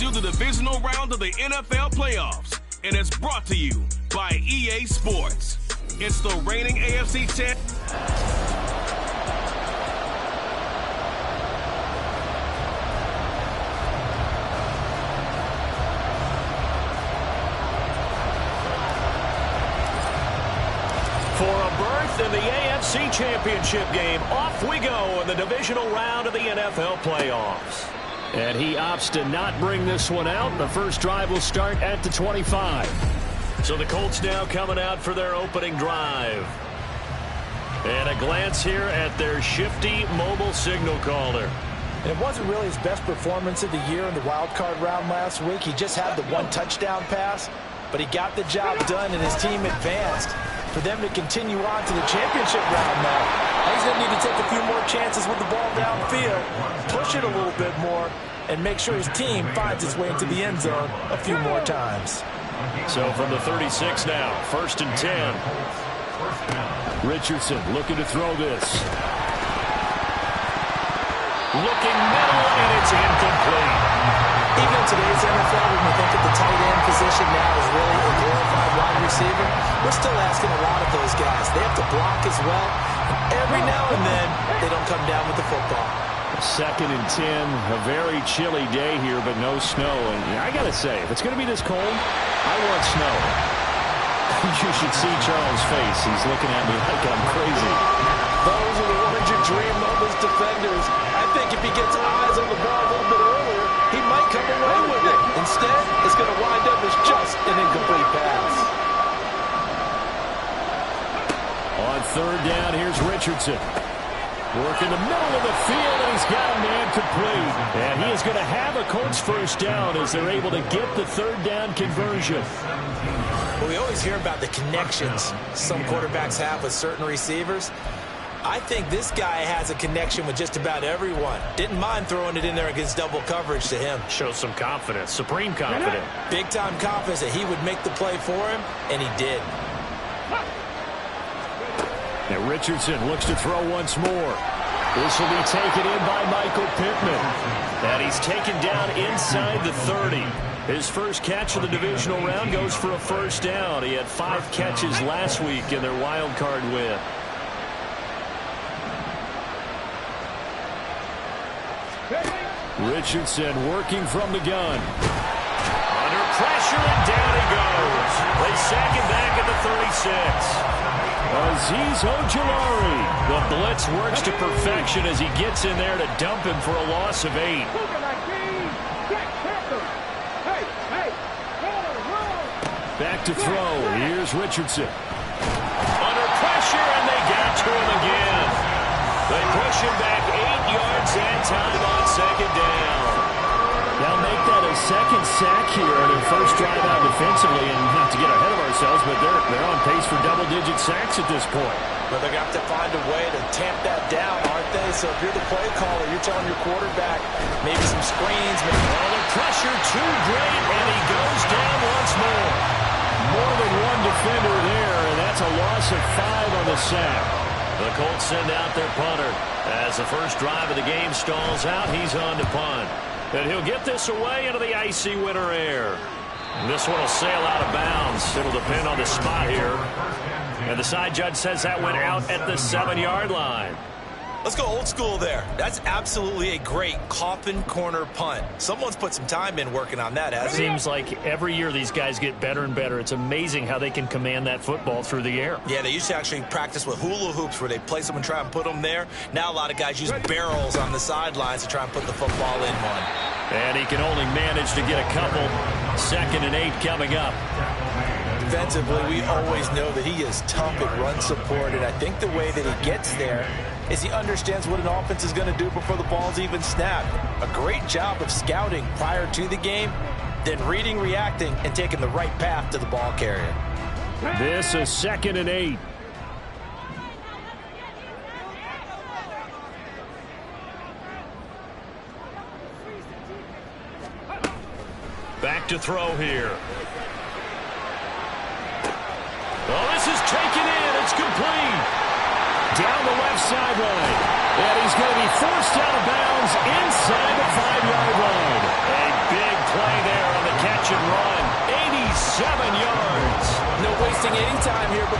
you the divisional round of the NFL playoffs, and it's brought to you by EA Sports. It's the reigning AFC champ. For a berth in the AFC Championship game, off we go in the divisional round of the NFL playoffs. And he opts to not bring this one out. The first drive will start at the 25. So the Colts now coming out for their opening drive. And a glance here at their shifty mobile signal caller. And it wasn't really his best performance of the year in the wild card round last week. He just had the one touchdown pass, but he got the job done and his team advanced. For them to continue on to the championship round now, he's going to need to take a few more chances with the ball downfield, push it a little bit more, and make sure his team finds its way into the end zone a few more times. So from the 36 now, 1st and 10. Richardson looking to throw this. Looking middle, and it's incomplete. Even in today's NFL, when we think of the tight end position now as really a glorified wide receiver, we're still asking a lot of those guys. They have to block as well. Every now and then, they don't come down with the football. 2nd and 10, a very chilly day here, but no snow. And I got to say, if it's going to be this cold, I want snow. You should see Charles' face. He's looking at me like I'm crazy. Those are the ones you dream of as defenders. I think if he gets eyes on the ball a little bit earlier, he might come away with it. Instead, it's going to wind up as just an incomplete pass. On 3rd down, here's Richardson. Working the middle of the field, and he's got a man complete. And he is going to have a Colts first down as they're able to get the 3rd down conversion. Well, we always hear about the connections some quarterbacks have with certain receivers. I think this guy has a connection with just about everyone. Didn't mind throwing it in there against double coverage to him. Shows some confidence, supreme confidence. Big-time confidence that he would make the play for him, and he did. And Richardson looks to throw once more. This will be taken in by Michael Pittman. And he's taken down inside the 30. His first catch of the divisional round goes for a first down. He had 5 catches last week in their wild card win. Richardson working from the gun. Under pressure, and down he goes. They sack him back at the 36. Azeez Ojulari. The blitz works to perfection as he gets in there to dump him for a loss of 8. Back to throw. Here's Richardson. Under pressure, and they got to him again. They push him back 8 yards and time on 2nd down. They'll make that a 2nd sack here in their first drive out defensively, and not to get ahead of ourselves, but they're on pace for double-digit sacks at this point. But they're going to have to find a way to tamp that down, aren't they? So if you're the play caller, you're telling your quarterback maybe some screens. Maybe the pressure too great, and he goes down once more. More than one defender there, and that's a loss of 5 on the sack. The Colts send out their punter. As the first drive of the game stalls out, he's on to punt. And he'll get this away into the icy winter air. This one will sail out of bounds. It'll depend on the spot here. And the side judge says that went out at the 7-yard line. Let's go old school there. That's absolutely a great coffin corner punt. Someone's put some time in working on that, hasn't it? Seems like every year these guys get better and better. It's amazing how they can command that football through the air. Yeah, they used to actually practice with hula hoops where they place them and try and put them there. Now a lot of guys use barrels on the sidelines to try and put the football in one. And he can only manage to get a couple. 2nd and 8 coming up. Defensively, we always know that he is tough at run support, and I think the way that he gets there is he understands what an offense is going to do before the ball's even snapped. A great job of scouting prior to the game, then reading, reacting, and taking the right path to the ball carrier. This is 2nd and 8. Back to throw here. Oh, this is taken in. It's complete. Down the left sideline. And he's going to be forced out of bounds inside the 5-yard line. A big play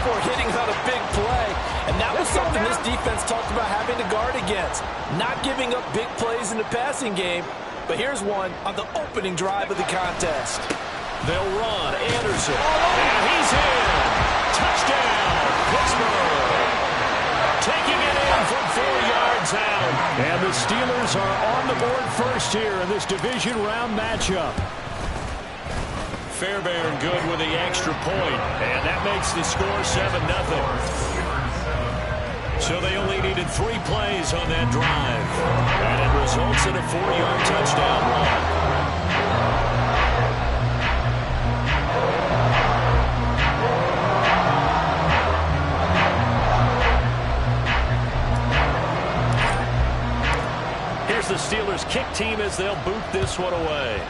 before hitting on a big play. And that was something this defense talked about having to guard against. Not giving up big plays in the passing game. But here's one on the opening drive of the contest. They'll run. Anderson. And he's in. Touchdown, Pittsburgh. Taking it in from 4 yards out. And the Steelers are on the board first here in this division round matchup. Fairbairn good with the extra point. And that makes the score 7-0. So they only needed 3 plays on that drive. And it results in a 4-yard touchdown run. Here's the Steelers kick team as they'll boot this one away.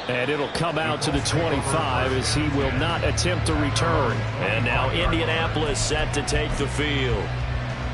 And it'll come out to the 25 as he will not attempt to return. And now Indianapolis set to take the field.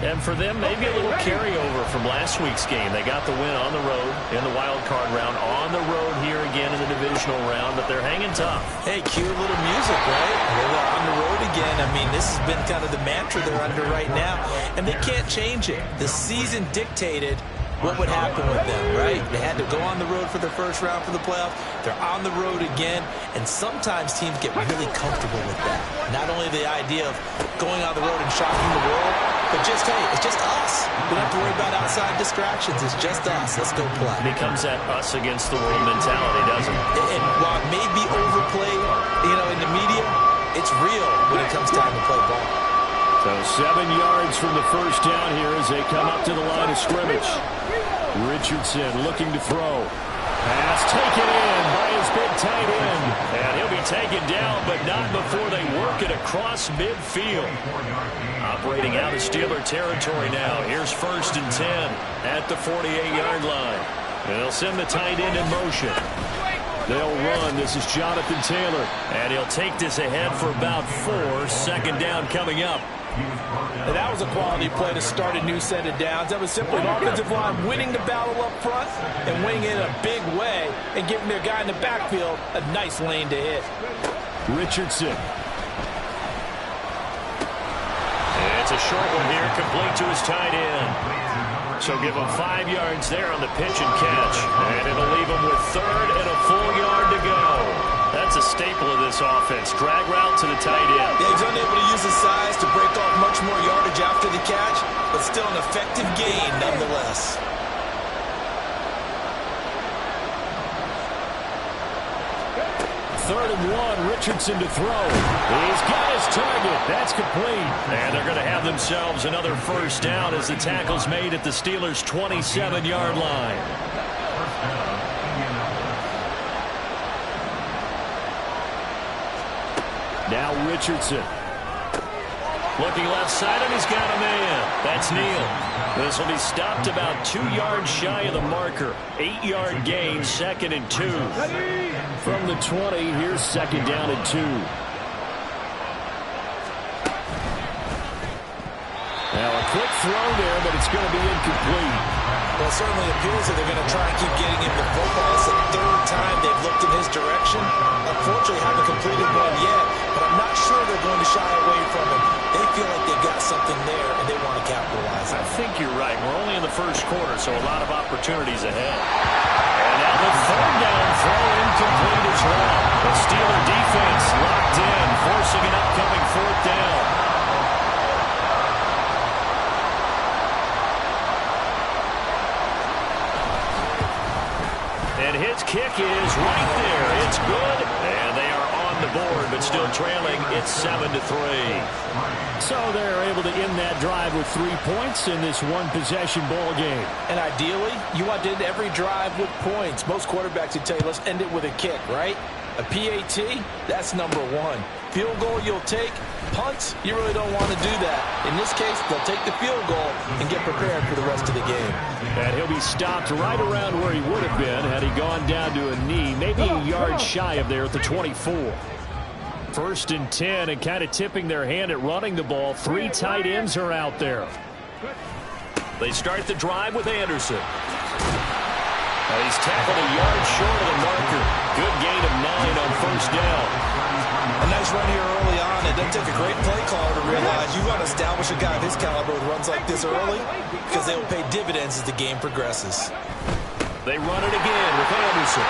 And for them, maybe a little carryover from last week's game. They got the win on the road in the wild card round, on the road here again in the divisional round, but they're hanging tough. Hey, cue a little music, right? They're on the road again. I mean, this has been kind of the mantra they're under right now, and they can't change it. The season dictated what would happen with them, right? They had to go on the road for the first round for the playoffs. They're on the road again, and sometimes teams get really comfortable with that. Not only the idea of going on the road and shocking the world, but just, hey, it's just us. We don't have to worry about outside distractions. It's just us. Let's go play. It becomes that us against the world mentality, doesn't it? And while it may be overplayed, in the media, it's real when it comes time to play ball. So 7 yards from the first down here as they come up to the line of scrimmage. Richardson looking to throw. Pass taken in by his big tight end. And he'll be taken down, but not before they work it across midfield. Operating out of Steeler territory now. Here's 1st and 10 at the 48-yard line. And they'll send the tight end in motion. They'll run. This is Jonathan Taylor. And he'll take this ahead for about 4. 2nd down coming up. And that was a quality play to start a new set of downs. That was simply an offensive line winning the battle up front and winning it in a big way and giving their guy in the backfield a nice lane to hit. Richardson. And it's a short one here, complete to his tight end. So give him 5 yards there on the pitch and catch. And it'll leave him with 3rd and a full yard to go. That's a staple of this offense. Drag route to the tight end. Yeah, he's unable to use his size to break off much more yardage after the catch, but still an effective gain nonetheless. Third and 1, Richardson to throw. He's got his target. That's complete. And they're going to have themselves another first down as the tackle's made at the Steelers' 27-yard line. Now Richardson. Looking left side, and he's got a man. That's Neal. This will be stopped about 2 yards shy of the marker. 8-yard gain, 2nd and 2. From the 20, here's 2nd down and 2. Now a quick throw there, but it's going to be incomplete. Well, it certainly appears that they're going to try and keep getting him the football. It's the 3rd time they've looked in his direction. Unfortunately, haven't completed one yet, but I'm not sure they're going to shy away from him. They feel like they've got something there, and they want to capitalize on it. I think you're right. We're only in the first quarter, so a lot of opportunities ahead. And now the 3rd down throw incomplete as well. The Steeler defense locked in, forcing an upcoming 4th down. And his kick is right there. It's good. And they are on the board, but still trailing. It's 7-3. So they're able to end that drive with 3 points in this one-possession ball game. And ideally, you want to end every drive with points. Most quarterbacks would tell you, let's end it with a kick, right? A PAT, that's number 1. Field goal you'll take. Punts, you really don't want to do that. In this case, they'll take the field goal and get prepared for the rest of the game. And he'll be stopped right around where he would have been had he gone down to a knee, maybe a yard shy of there at the 24. 1st and 10, and kind of tipping their hand at running the ball. 3 tight ends are out there. They start the drive with Anderson. He's tackled a yard short of the marker. Good gain of 9 on first down. A nice run here early on. It doesn't take a great play caller to realize you want to establish a guy of his caliber with runs like this early because they will pay dividends as the game progresses. They run it again with Anderson.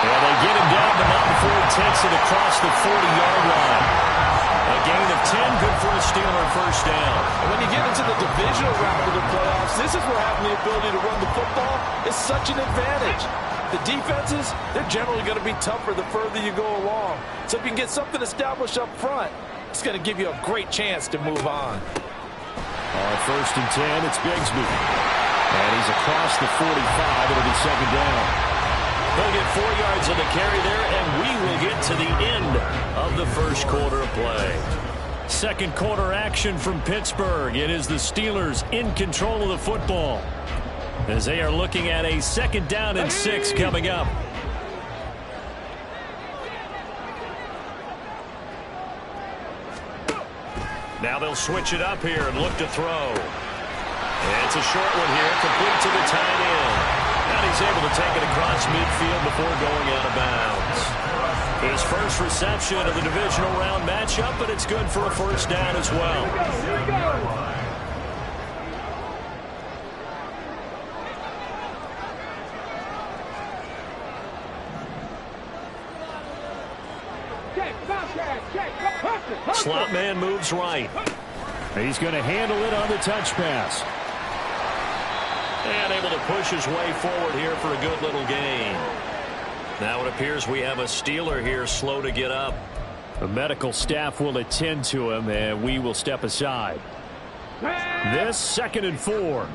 And they get him down, but not before he takes it across the 40-yard line. A gain of 10, good for a Steeler first down. And when you get into the divisional round of the playoffs, this is where having the ability to run the football is such an advantage. The defenses, they're generally going to be tougher the further you go along. So if you can get something established up front, it's going to give you a great chance to move on. On first and 10, it's Bigsby. And he's across the 45. It'll be second down. He'll get 4 yards on the carry there, and we will get to the end of the first quarter of play. Second quarter action from Pittsburgh. It is the Steelers in control of the football as they are looking at a second down and 6 coming up. Now they'll switch it up here and look to throw. And it's a short one here, complete to the tight end. And he's able to take it across midfield before going out of bounds. His first reception of the divisional round matchup, but it's good for a first down as well. Here we go. Slot man moves right. He's going to handle it on the touch pass. And able to push his way forward here for a good little gain. Now it appears we have a Steeler here slow to get up. The medical staff will attend to him, and we will step aside. This second and 4.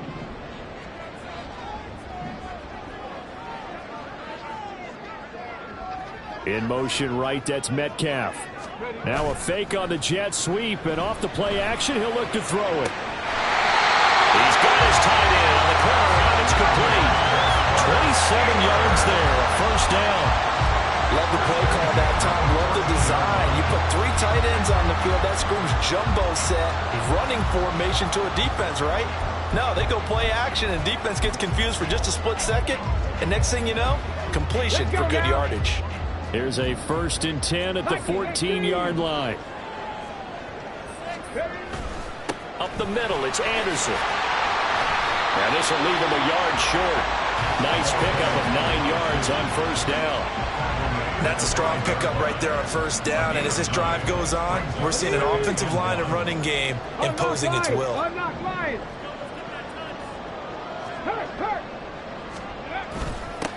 In motion right, that's Metcalf. Now a fake on the jet sweep, and off the play action, he'll look to throw it. He's got his tight end on the corner route. It's complete. 27 yards there, a first down. Love the play call that time. Love the design. You put 3 tight ends on the field. That screams jumbo set, running formation to a defense, right? No, they go play action, and defense gets confused for just a split second. And next thing you know, completion for good yardage. Here's a first and 10 at the 14-yard line. Up the middle, it's Anderson. And this will leave him a yard short. Nice pickup of 9 yards on first down. That's a strong pickup right there on first down. And as this drive goes on, we're seeing an offensive line and running game imposing its will.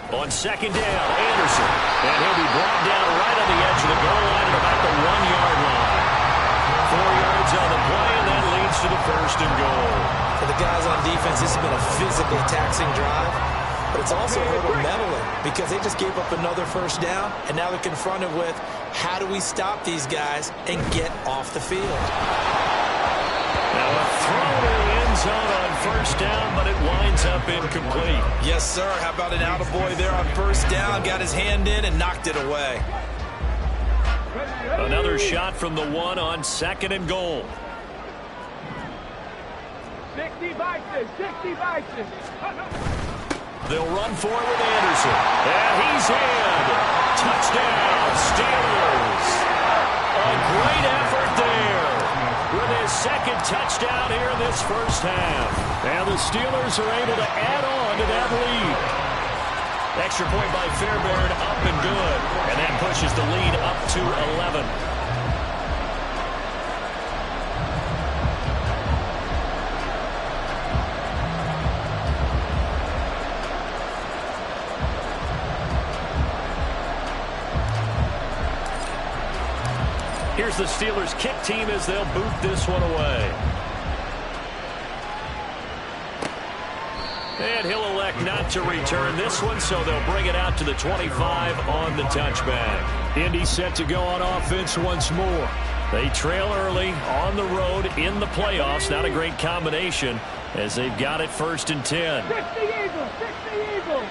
On second down, Anderson. And he'll be brought down right on the edge of the goal line at about the 1-yard line. 4 yards on the play, and that leads to the first and goal. For the guys on defense, this has been a physically taxing drive, but it's also hurt them mentally because they just gave up another first down, and now they're confronted with how do we stop these guys and get off the field. Now a throw to the end zone on first down, but it winds up incomplete. Yes, sir. How about an attaboy there on first down? Got his hand in and knocked it away. Another shot from the 1 on second and goal. 60 Vikings, 60 Vikings. They'll run for it with Anderson. And he's in. Touchdown, Steelers. A great effort there with his second touchdown here in this first half. And the Steelers are able to add on to that lead. Extra point by Fairbairn, up and good. And that pushes the lead up to 11. Here's the Steelers kick team as they'll boot this one away. And he'll elect not to return this one, so they'll bring it out to the 25 on the touchback. Indy set to go on offense once more. They trail early on the road in the playoffs. Not a great combination as they've got it first and 10. 60 Eagles, 60 Eagles.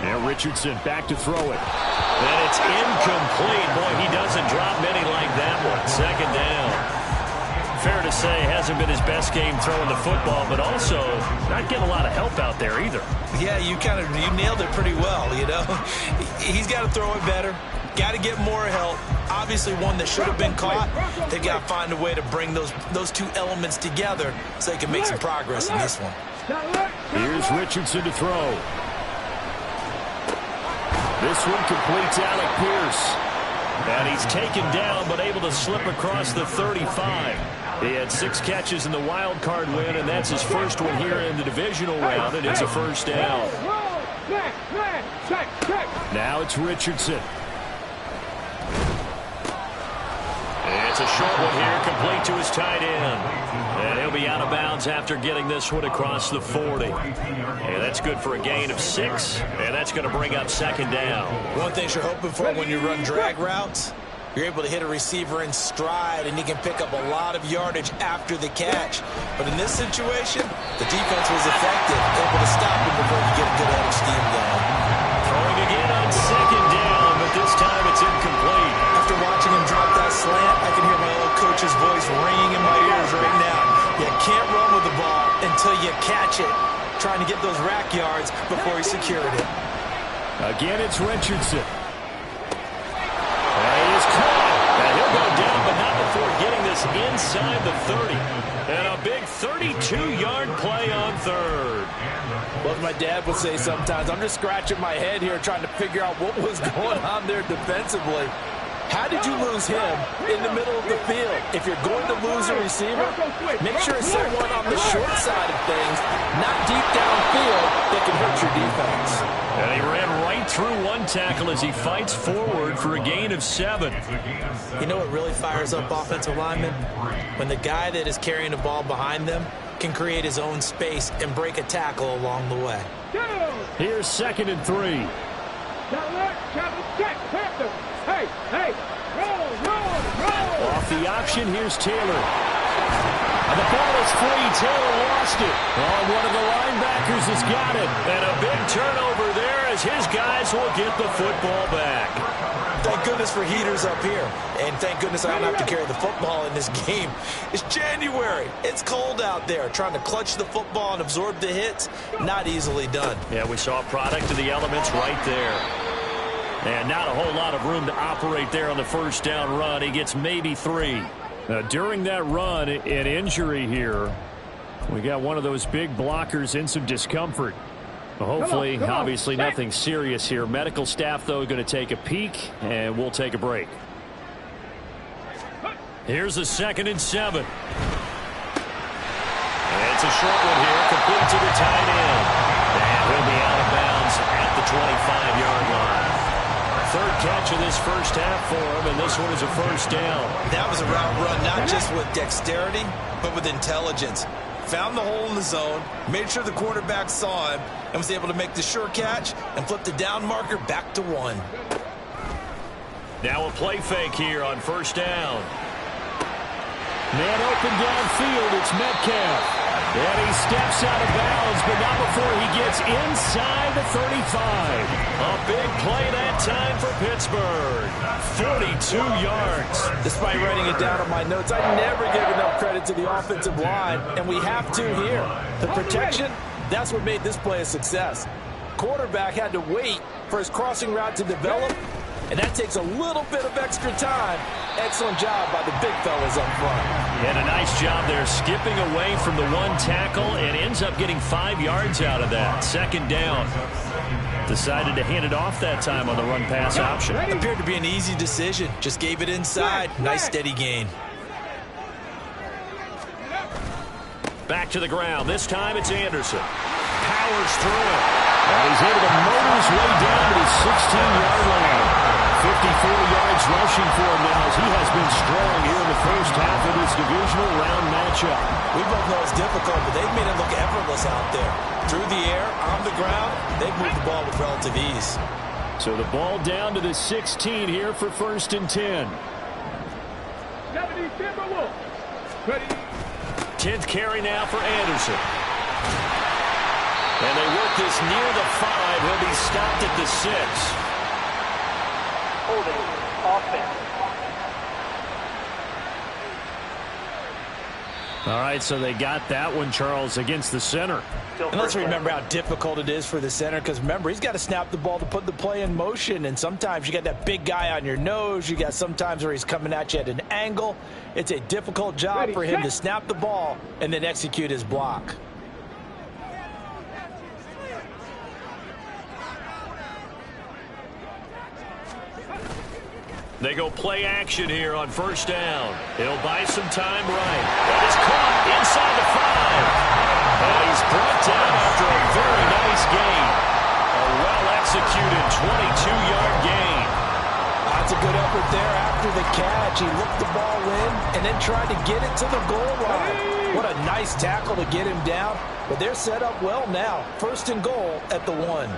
And Richardson back to throw it. And it's incomplete. Boy, he doesn't drop many like that one. Second down. fair to say hasn't been his best game throwing the football, but also not getting a lot of help out there either. Yeah, you nailed it pretty well, you know. He's got to throw it better. Got to get more help. Obviously one that should have been caught. They got to find a way to bring those two elements together so they can make some progress in this one. Here's Richardson to throw. This one completes Alec Pierce. And he's taken down but able to slip across the 35. He had 6 catches in the wild card win, and that's his first one here in the divisional round, and it's a first down. Now it's Richardson. It's a short one here, complete to his tight end. And he'll be out of bounds after getting this one across the 40. And that's good for a gain of 6, and that's going to bring up second down. One thing you're hoping for when you run drag routes, you're able to hit a receiver in stride, and he can pick up a lot of yardage after the catch. But in this situation, the defense was effective, able to stop him before you get a good head of steam going. Throwing again on second down, but this time it's incomplete. After watching him drop that slant, I can hear my old coach's voice ringing in my ears right now. You can't run with the ball until you catch it. Trying to get those rack yards before he secured it. Again, it's Richardson. And he is caught. And he'll go down, but not before getting this inside the 30. And a big 32-yard play on third. Well, as my dad would say sometimes, I'm just scratching my head here trying to figure out what was going on there defensively. How did you lose him in the middle of the field? If you're going to lose a receiver, make sure it's someone on the short side of things, not deep downfield, that can hurt your defense. And he ran right through one tackle as he fights forward for a gain of 7. You know what really fires up offensive linemen? When the guy that is carrying the ball behind them can create his own space and break a tackle along the way. Here's 2nd and 3. Hey, roll. Off the option, here's Taylor. And the ball is free. Taylor lost it. Oh, one of the linebackers has got it. And a big turnover there as his guys will get the football back. Thank goodness for heaters up here. And thank goodness I don't have to carry the football in this game. It's January. It's cold out there. Trying to clutch the football and absorb the hits, not easily done. Yeah, we saw a product of the elements right there. And not a whole lot of room to operate there on the first down run. He gets maybe 3. During that run, an injury here. We got one of those big blockers in some discomfort. Hopefully, obviously nothing serious here. Medical staff, though, going to take a peek, and we'll take a break. Here's a 2nd and 7. And it's a short one here, complete to the tight end. And he'll be out of bounds at the 25-yard line. 3rd catch of this first half for him, and this one is a first down. That was a route run, not just with dexterity, but with intelligence. Found the hole in the zone, made sure the quarterback saw him, and was able to make the sure catch and flip the down marker back to 1. Now a play fake here on first down. Man open downfield, it's Metcalf. And he steps out of bounds, but not before he gets inside the 35. A big play that time for Pittsburgh. 42 yards. Despite writing it down on my notes, I never give enough credit to the offensive line, and we have to here. The protection, that's what made this play a success. Quarterback had to wait for his crossing route to develop, and that takes a little bit of extra time. Excellent job by the big fellas up front. And a nice job there skipping away from the one tackle and ends up getting 5 yards out of that. 2nd down. Decided to hand it off that time on the run-pass option. Appeared to be an easy decision. Just gave it inside. Nice steady gain. Back to the ground. This time it's Anderson. Powers through it. And he's able to motor his way down to his 16-yard line. 54 yards rushing for him now as he has been strong here in the first half of this divisional round matchup. We both know it's difficult, but they've made it look effortless out there. Through the air, on the ground, they've moved the ball with relative ease. So the ball down to the 16 here for 1st and 10. 10th carry now for Anderson. And they work this near the 5. He'll be stopped at the 6. Holding offense. All right, so they got that one, Charles, against the center. And let's remember how difficult it is for the center, because remember, he's got to snap the ball to put the play in motion, and sometimes you got that big guy on your nose. You got sometimes where he's coming at you at an angle. It's a difficult job for him to snap the ball and then execute his block. They go play action here on first down. He'll buy some time right. That is caught inside the 5. And he's brought down after a very nice gain. A well-executed 22-yard gain. That's a good effort there after the catch. He looked the ball in and then tried to get it to the goal line. What a nice tackle to get him down. But they're set up well now. First and goal at the 1.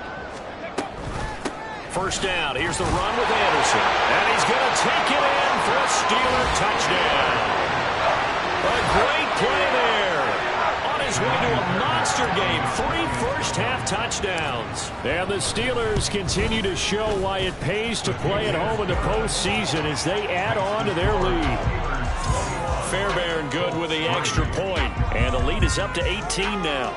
First down. Here's the run with Anderson. And he's going to take it in for a Steeler touchdown. A great play there. On his way to a monster game. 3 first-half touchdowns. And the Steelers continue to show why it pays to play at home in the postseason as they add on to their lead. Fairbairn good with the extra point. And the lead is up to 18 now.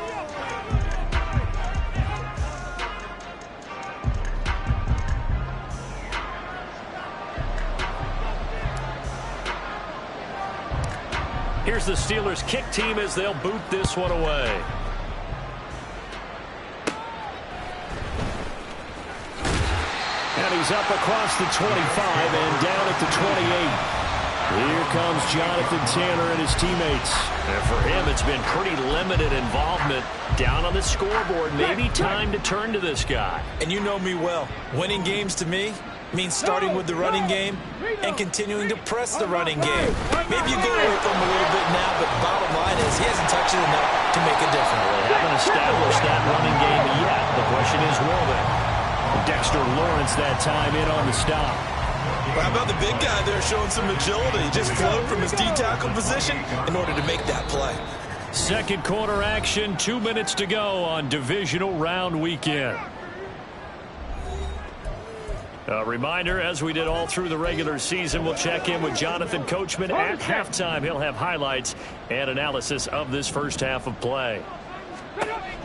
Here's the Steelers kick team as they'll boot this one away. And he's up across the 25 and down at the 28. Here comes Jonathan Tanner and his teammates. And for him, it's been pretty limited involvement. Down on the scoreboard, maybe time to turn to this guy. And you know me well. Winning games to me means starting with the running game and continuing to press the running game. Maybe you go away from him a little bit now, but the bottom line is he hasn't touched it enough to make a difference. They haven't established that running game yet. The question is, will they? Dexter Lawrence that time in on the stop. Well, how about the big guy there showing some agility? He just flowed from his D-tackle position in order to make that play. Second quarter action, 2 minutes to go on Divisional Round Weekend. A reminder, as we did all through the regular season, we'll check in with Jonathan Coachman at halftime. He'll have highlights and analysis of this first half of play.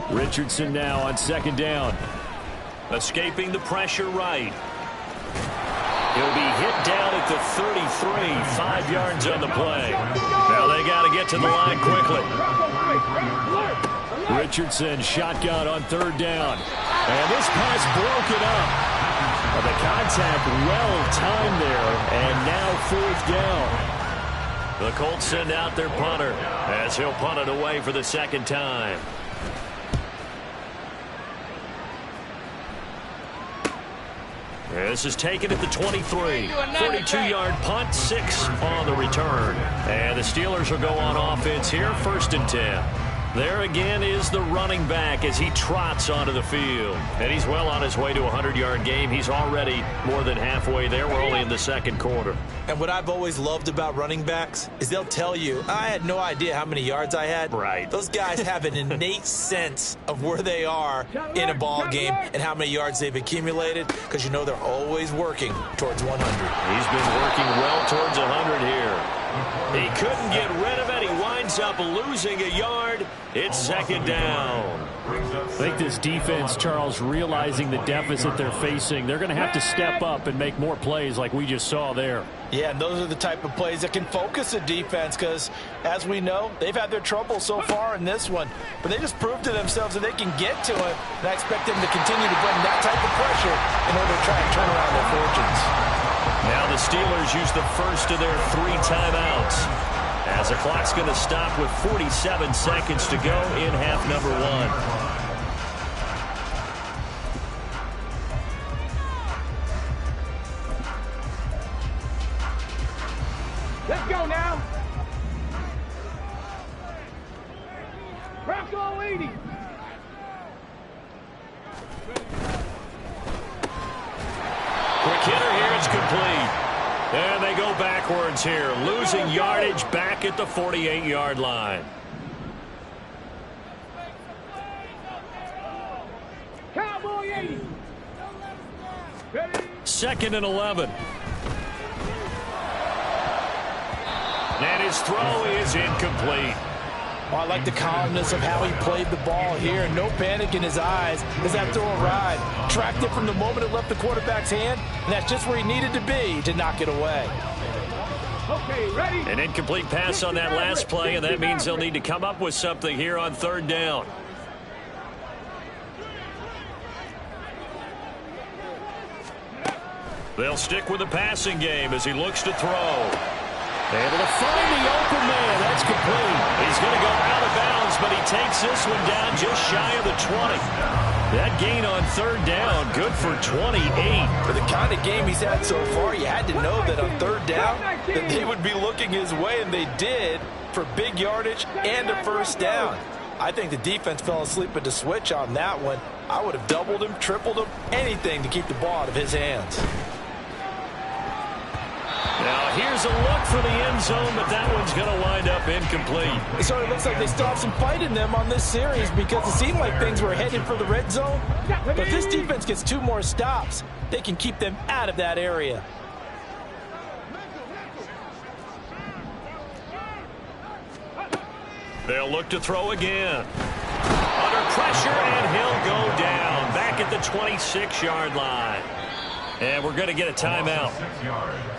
Richardson now on second down. Escaping the pressure right. He'll be hit down at the 33, 5 yards on the play. Now they got to get to the line quickly. Richardson shotgun on third down. And this pass broken up. The contact well-timed there, and now fourth down. The Colts send out their punter as he'll punt it away for the second time. This is taken at the 23. 42-yard punt, 6 on the return. And the Steelers will go on offense here, first and 10. There again is the running back as he trots onto the field. And he's well on his way to a 100-yard game. He's already more than halfway there. We're only in the second quarter. And what I've always loved about running backs is they'll tell you, I had no idea how many yards I had. Right. Those guys have an innate sense of where they are in a ball game and how many yards they've accumulated, because you know they're always working towards 100. He's been working well towards 100 here. He couldn't get rid of it. He winds up losing a yard. It's second down. I think this defense, Charles, realizing the deficit they're facing, they're going to have to step up and make more plays like we just saw there. Yeah, and those are the type of plays that can focus a defense because, as we know, they've had their trouble so far in this one. But they just proved to themselves that they can get to it, and I expect them to continue to bring that type of pressure in order to try and turn around their fortunes. Now the Steelers use the first of their 3 timeouts as the clock's going to stop with 47 seconds to go in half number 1. Let's go now. Crack all 80. Quick hitter here, it's complete. And they go backwards here, losing yardage back at the 48-yard line. Cowboy 80. Ready? Second and 11. And his throw is incomplete. Oh, I like the calmness of how he played the ball here. No panic in his eyes as that throw arrived. Tracked it from the moment it left the quarterback's hand, and that's just where he needed to be to knock it away. Okay, ready? An incomplete pass on that last play, and that means they'll need to come up with something here on third down. They'll stick with the passing game as he looks to throw. Able to find the open man. That's complete. He's going to go out of bounds, but he takes this one down just shy of the 20. That gain on third down, good for 28. For the kind of game he's had so far, you had to know that on third down that they would be looking his way, and they did, for big yardage and a first down. I think the defense fell asleep at the switch on that one. I would have doubled him, tripled him, anything to keep the ball out of his hands. Now here's a look for the end zone, but that one's going to wind up incomplete. It sort of looks like they still have some fight in them on this series because it seemed like things were headed for the red zone. But if this defense gets 2 more stops, they can keep them out of that area. They'll look to throw again. Under pressure, and he'll go down back at the 26-yard line. And we're going to get a timeout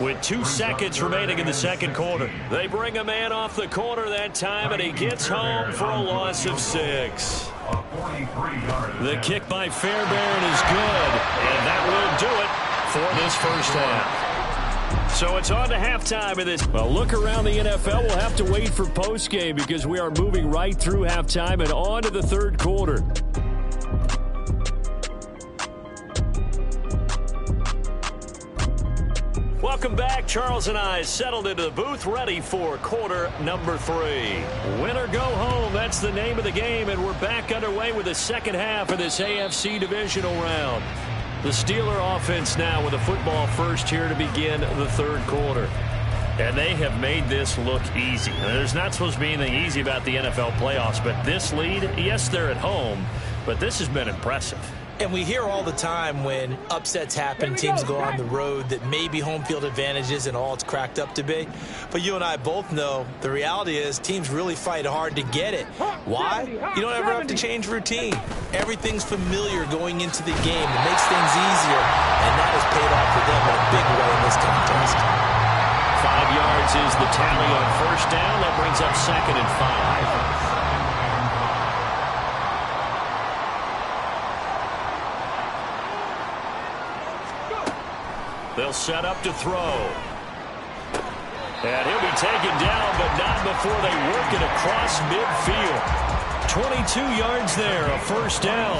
with 2 seconds remaining in the second quarter. They bring a man off the corner that time, and he gets home for a loss of 6. The kick by Fairbairn is good, and that will do it for this first half. So it's on to halftime of this. Well, look around the NFL. We'll have to wait for postgame because we are moving right through halftime and on to the third quarter. Welcome back. Charles and I settled into the booth, ready for quarter number 3. Win or go home, that's the name of the game, and we're back underway with the second half of this AFC Divisional round. The Steeler offense now with a football first here to begin the third quarter. And they have made this look easy. There's not supposed to be anything easy about the NFL playoffs, but this lead, yes, they're at home, but this has been impressive. And we hear all the time when upsets happen, teams go on the road, that maybe home field advantage isn't all it's cracked up to be. But you and I both know the reality is teams really fight hard to get it. Why? You don't ever have to change routine. Everything's familiar going into the game. It makes things easier, and that has paid off for them in a big way in this contest. 5 yards is the tally on first down. That brings up 2nd and 5. They'll set up to throw. And he'll be taken down, but not before they work it across midfield. 22 yards there, a first down.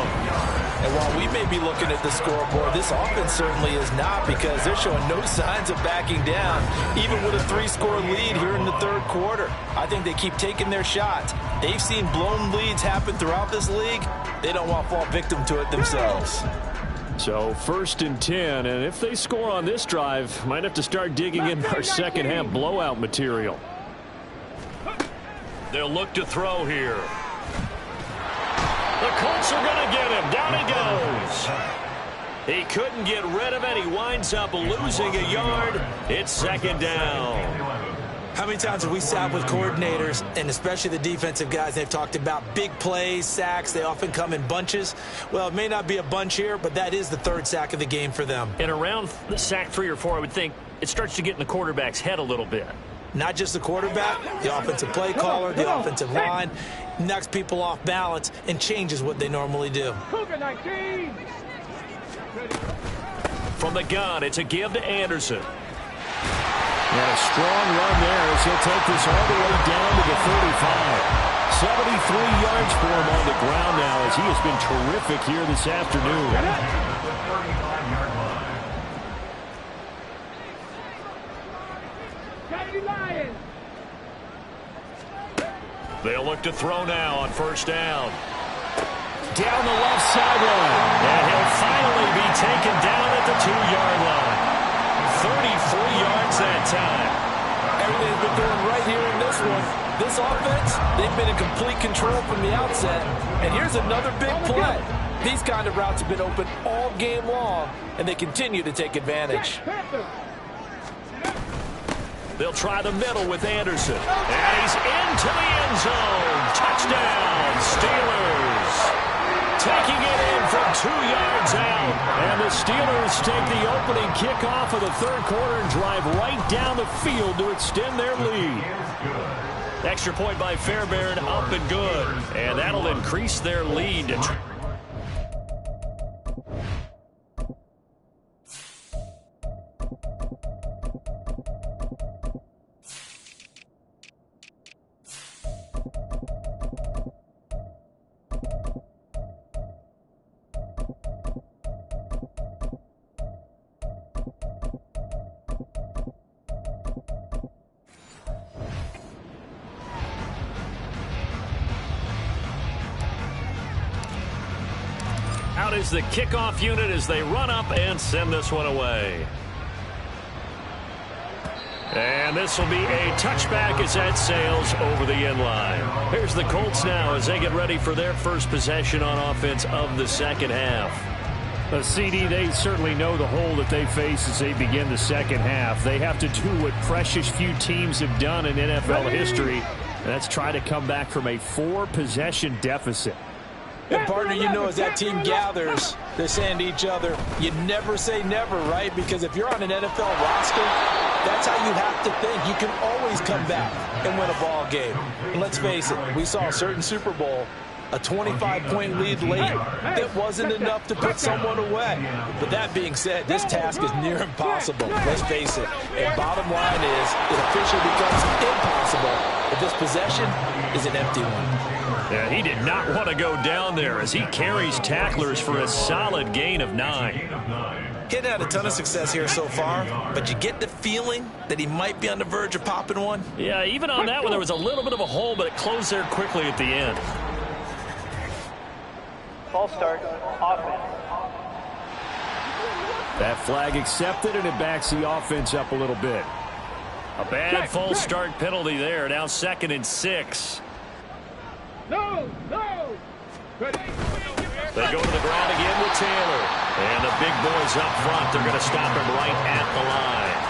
And while we may be looking at the scoreboard, this offense certainly is not, because they're showing no signs of backing down, even with a 3-score lead here in the third quarter. I think they keep taking their shots. They've seen blown leads happen throughout this league. They don't want to fall victim to it themselves. So 1st and 10, and if they score on this drive, might have to start digging in our second half blowout material. They'll look to throw here. The Colts are going to get him. Down he goes. He couldn't get rid of it. He winds up losing a yard. It's 2nd down. How many times have we sat with coordinators, and especially the defensive guys, they've talked about big plays, sacks. They often come in bunches. Well, it may not be a bunch here, but that is the 3rd sack of the game for them. And around the sack 3 or 4, I would think it starts to get in the quarterback's head a little bit. Not just the quarterback, the offensive play caller, the offensive line, knocks people off balance and changes what they normally do. From the gun, it's a give to Anderson. And a strong run there as he'll take this all the way down to the 35. 73 yards for him on the ground now as he has been terrific here this afternoon. They'll look to throw now on first down. Down the left sideline. And he'll finally be taken down at the 2-yard line. 33 yards that time. Everything's been going right here in this one. This offense, they've been in complete control from the outset. And here's another big play. These kind of routes have been open all game long, and they continue to take advantage. They'll try the middle with Anderson. And he's into the end zone. Touchdown, Steelers. Taking it in from 2 yards out. And the Steelers take the opening kickoff of the third quarter and drive right down the field to extend their lead. Extra point by Fairbairn, up and good. And that'll increase their lead to out is the kickoff unit as they run up and send this one away. And this will be a touchback as that sails over the end line. Here's the Colts now as they get ready for their first possession on offense of the second half. CD, they certainly know the hole that they face as they begin the second half. They have to do what precious few teams have done in NFL history. And that's try to come back from a 4-possession deficit. And partner, you know, as that team gathers, they're saying to each other, you never say never, right? Because if you're on an NFL roster, that's how you have to think. You can always come back and win a ball game. And let's face it, we saw a certain Super Bowl, a 25-point lead late. It wasn't enough to put someone away. But that being said, this task is near impossible. Let's face it. And bottom line is, it officially becomes impossible if this possession is an empty one. Yeah, he did not want to go down there as he carries tacklers for a solid gain of 9. He hadn't had a ton of success here so far, but you get the feeling that he might be on the verge of popping one. Yeah, even on that one, there was a little bit of a hole, but it closed there quickly at the end. False start, offense. That flag accepted, and it backs the offense up a little bit. A bad false start penalty there. Now 2nd and 6. No. They go to the ground again with Taylor. And the big boys up front, they're going to stop him right at the line.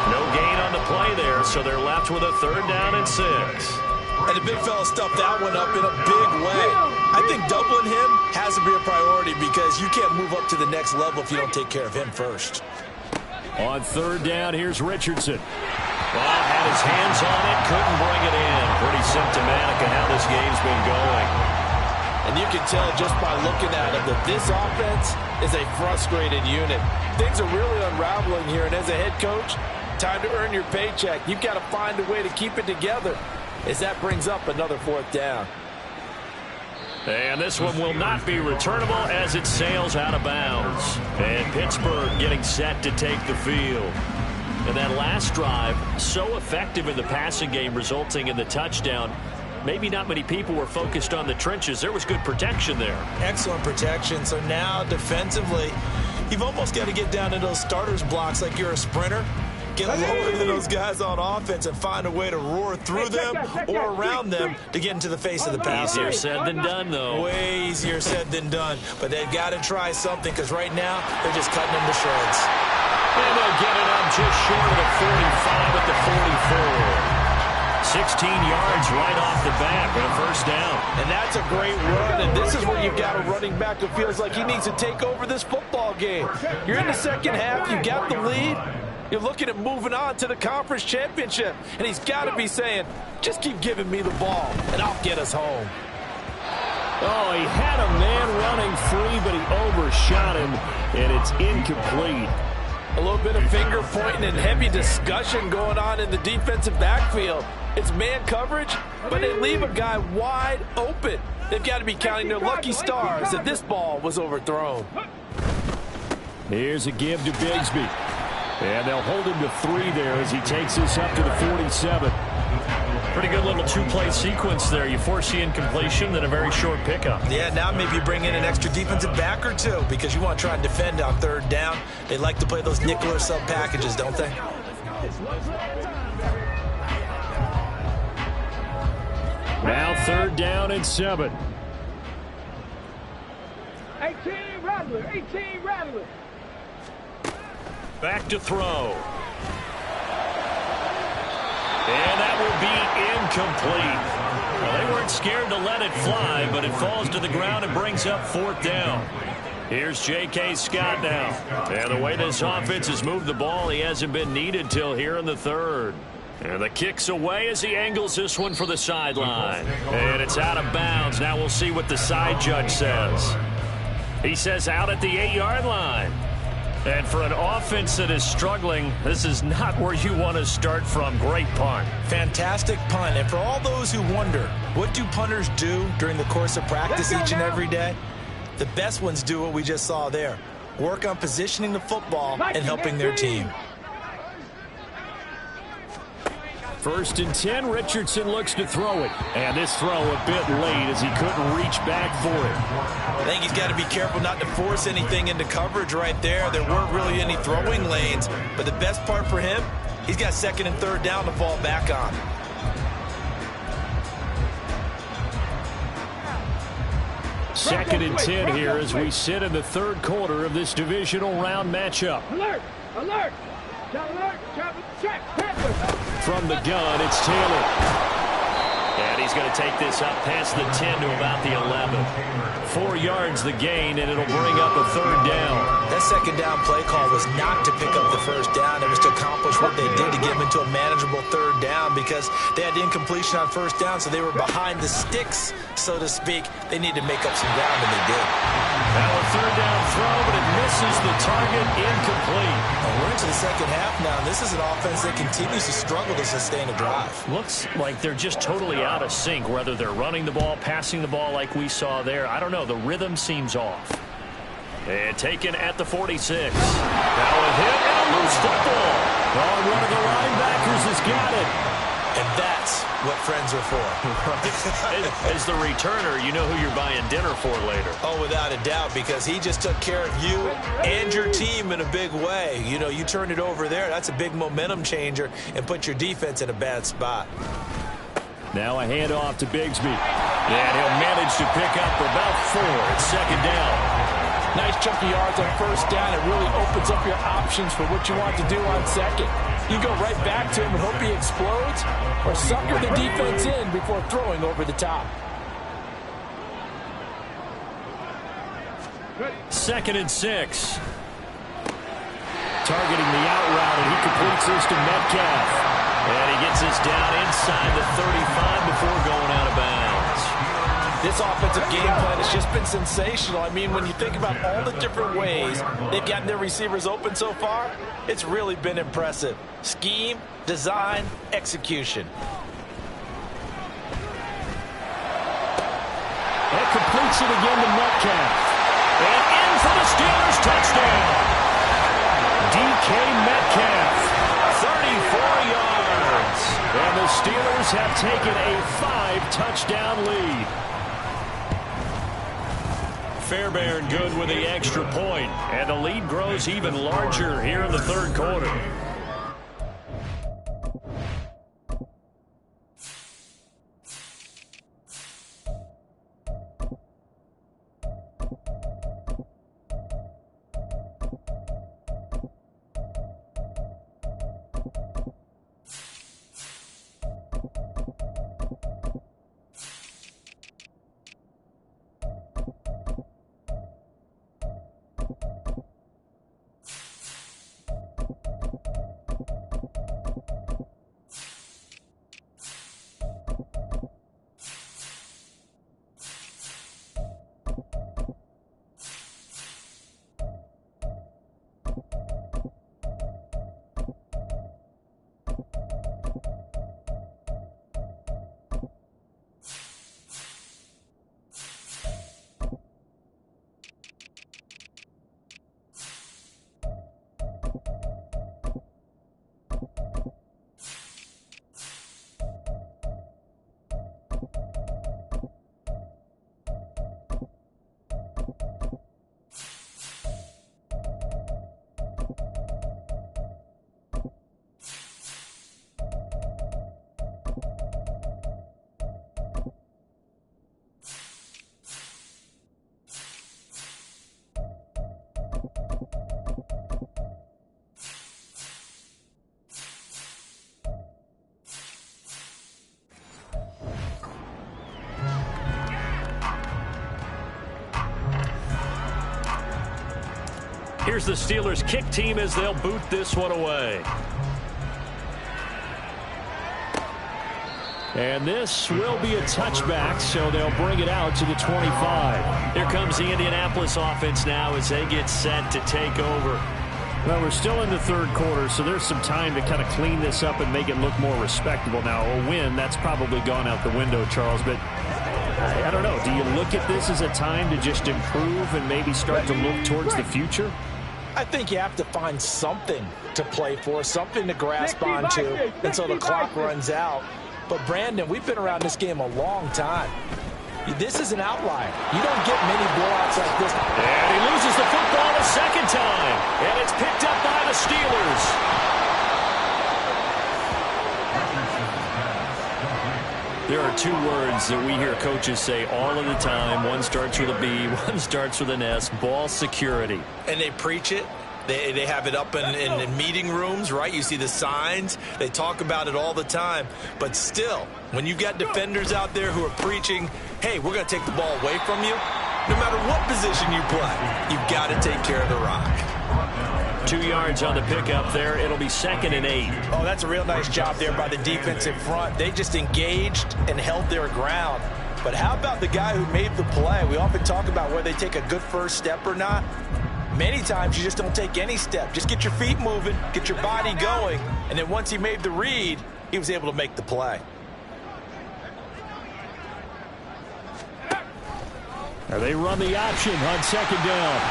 No gain on the play there, so they're left with a 3rd down and 6. And the big fella stuffed that one up in a big way. I think doubling him has to be a priority because you can't move up to the next level if you don't take care of him first. On 3rd down, here's Richardson. Well, had his hands on it, couldn't bring it in. Pretty symptomatic of how this game's been going. And you can tell just by looking at him that this offense is a frustrated unit. Things are really unraveling here, and as a head coach, time to earn your paycheck. You've got to find a way to keep it together as that brings up another 4th down. And this one will not be returnable as it sails out of bounds. And Pittsburgh getting set to take the field. And that last drive, so effective in the passing game, resulting in the touchdown. Maybe not many people were focused on the trenches. There was good protection there. Excellent protection. So now defensively, you've almost got to get down to those starters blocks like you're a sprinter. Get lower than those guys on offense and find a way to roar through them or around them to get into the face of the passer. Easier said than done, though. Way easier said than done. But they've got to try something because right now they're just cutting them to shreds. And they'll get it up just short of the 45 at the 44. 16 yards right off the bat for a 1st down. And that's a great run, and this is where you've got a running back who feels like he needs to take over this football game. You're in the second half, you got the lead. You're looking at moving on to the conference championship, and he's got to be saying, just keep giving me the ball, and I'll get us home. Oh, he had a man running free, but he overshot him, and it's incomplete. A little bit of finger pointing and heavy discussion going on in the defensive backfield. It's man coverage, but they leave a guy wide open. They've got to be counting their lucky stars that this ball was overthrown. Here's a give to Bigsby. And they'll hold him to 3 there as he takes this up to the 47. Pretty good little 2-play sequence there. You force the incompletion, then a very short pickup. Yeah, now maybe you bring in an extra defensive back or 2 because you want to try and defend on 3rd down. They like to play those nickel or sub packages, don't they? Now 3rd down and 7. 18 Rattler. Back to throw. And that will be incomplete. Well, they weren't scared to let it fly, but it falls to the ground and brings up 4th down. Here's J.K. Scott now. And the way this offense has moved the ball, he hasn't been needed till here in the 3rd. And the kick's away as he angles this one for the sideline. And it's out of bounds. Now we'll see what the side judge says. He says out at the 8-yard line. And for an offense that is struggling, this is not where you want to start from. Great punt. Fantastic punt. And for all those who wonder, what do punters do during the course of practice each and every day? The best ones do what we just saw there. Work on positioning the football and helping their team. 1st and 10, Richardson looks to throw it. And this throw a bit late as he couldn't reach back for it. I think he's got to be careful not to force anything into coverage right there. There weren't really any throwing lanes. But the best part for him, he's got 2nd and 3rd down to fall back on. Second and 10 here as we sit in the 3rd quarter of this divisional round matchup. Alert! Alert! Alert! Check! From the gun, it's Taylor. And he's going to take this up past the 10 to about the 11. 4 yards the gain, and it'll bring up a 3rd down. That 2nd down play call was not to pick up the 1st down. It was to accomplish what they did to get them into a manageable 3rd down because they had incompletion on 1st down, so they were behind the sticks, so to speak. They needed to make up some ground, and they did. Now a 3rd down throw, but it misses the target, incomplete. Well, we're into the 2nd half now, and this is an offense that continues to struggle to sustain a drive. Looks like they're just totally out of sync, whether they're running the ball, passing the ball like we saw there. I don't know. The rhythm seems off. And taken at the 46. Now a hit and a loose football. Oh, one of the linebackers has got it. And that's what friends are for. As the returner, you know who you're buying dinner for later. Oh, without a doubt, because he just took care of you and your team in a big way. You know, you turned it over there. That's a big momentum changer and put your defense in a bad spot. Now a handoff to Bigsby. And he'll manage to pick up about 4 at 2nd down. Nice chunky yards on 1st down. It really opens up your options for what you want to do on 2nd. You go right back to him and hope he explodes, or sucker the defense in before throwing over the top. 2nd and 6. Targeting the out route, and he completes this to Metcalf. And he gets this down inside the 35 before going out of bounds. This offensive game plan has just been sensational. I mean, when you think about all the different ways they've gotten their receivers open so far, it's really been impressive. Scheme, design, execution. That completes it again to Metcalf. And in for the Steelers touchdown. DK Metcalf. 34 yards. And the Steelers have taken a 5-touchdown lead. Fairbairn good with the extra point. And the lead grows even larger here in the 3rd quarter. Here's the Steelers' kick team as they'll boot this one away. And this will be a touchback, so they'll bring it out to the 25. Here comes the Indianapolis offense now as they get set to take over. Well, we're still in the third quarter, so there's some time to kind of clean this up and make it look more respectable. Now, a win, that's probably gone out the window, Charles, but I don't know. Do you look at this as a time to just improve and maybe start to look towards the future? I think you have to find something to play for, something to grasp onto until the clock runs out. But, Brandon, we've been around this game a long time. This is an outlier. You don't get many blowouts like this. And he loses the football a second time. And it's picked up by the Steelers. There are two words that we hear coaches say all of the time. One starts with a B, one starts with an S. Ball security. And they preach it. They have it up in meeting rooms, right? You see the signs. They talk about it all the time. But still, when you've got defenders out there who are preaching, hey, we're going to take the ball away from you, no matter what position you play, you've got to take care of the rock. 2 yards on the pickup there. It'll be 2nd and 8. Oh, that's a real nice job there by the defensive front. They just engaged and held their ground. But how about the guy who made the play? We often talk about whether they take a good first step or not. Many times you just don't take any step. Just get your feet moving, get your body going, and then once he made the read, he was able to make the play. Now they run the option on 2nd down.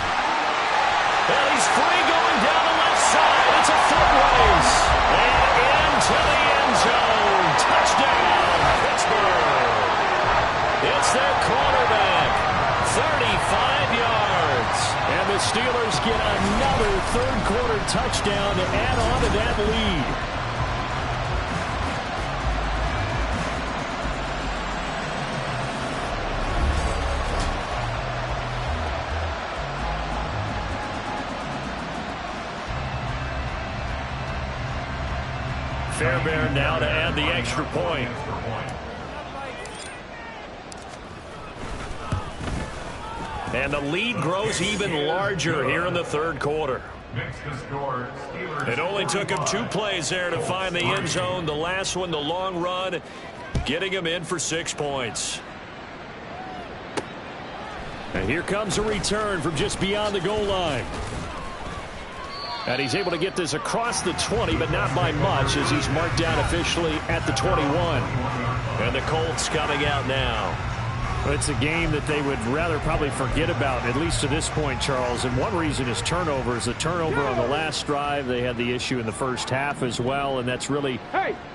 And he's free going down the left side. It's a foot race. And into the end zone. Touchdown, Pittsburgh. It's their quarterback. 35 yards. And the Steelers get another third-quarter touchdown to add on to that lead. Fairbairn now to add the extra point. And the lead grows even larger here in the third quarter. It only took him 2 plays there to find the end zone. The last one, the long run, getting him in for 6 points. And here comes a return from just beyond the goal line. And he's able to get this across the 20, but not by much, as he's marked down officially at the 21. And the Colts coming out now. Well, it's a game that they would rather probably forget about, at least to this point, Charles. And one reason is turnovers. A turnover on the last drive. They had the issue in the first half as well, and that's really,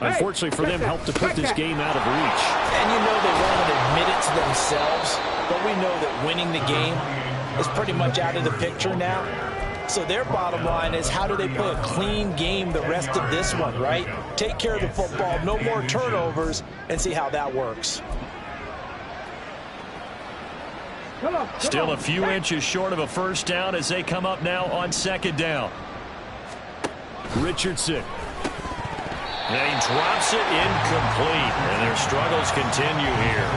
unfortunately for them, helped to put this game out of reach. And you know they won't admit it to themselves, but we know that winning the game is pretty much out of the picture now. So their bottom line is, how do they play a clean game the rest of this one, right? Take care of the football, no more turnovers, and see how that works. Still a few inches short of a first down as they come up now on 2nd down. Richardson. And he drops it incomplete. And their struggles continue here.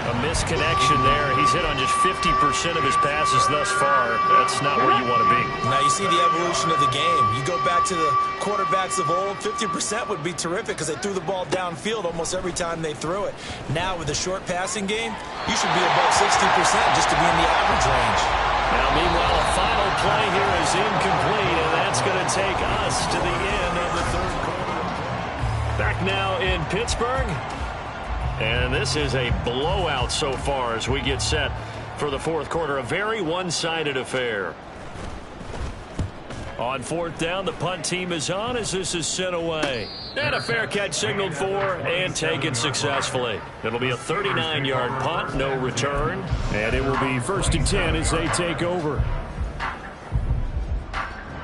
A misconnection there. He's hit on just 50% of his passes thus far. That's not where you want to be. Now you see the evolution of the game. You go back to the quarterbacks of old, 50% would be terrific because they threw the ball downfield almost every time they threw it. Now with the short passing game, you should be above 60% just to be in the average range. Now meanwhile, a final play here is incomplete, and that's going to take us to the end of the third quarter. Back now in Pittsburgh. And this is a blowout so far as we get set for the fourth quarter. A very one-sided affair. On 4th down, the punt team is on as this is sent away. And a fair catch signaled for and taken successfully. It'll be a 39-yard punt, no return. And it will be 1st and 10 as they take over.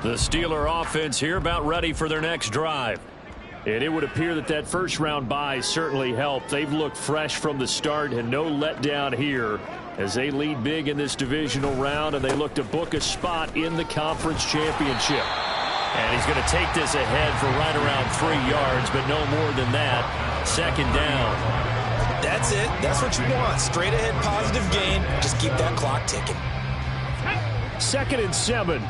The Steeler offense here about ready for their next drive. And it would appear that that first-round bye certainly helped. They've looked fresh from the start and no letdown here as they lead big in this divisional round, and they look to book a spot in the conference championship. And he's going to take this ahead for right around 3 yards, but no more than that. 2nd down. That's it. That's what you want. Straight ahead positive gain. Just keep that clock ticking. 2nd and 7.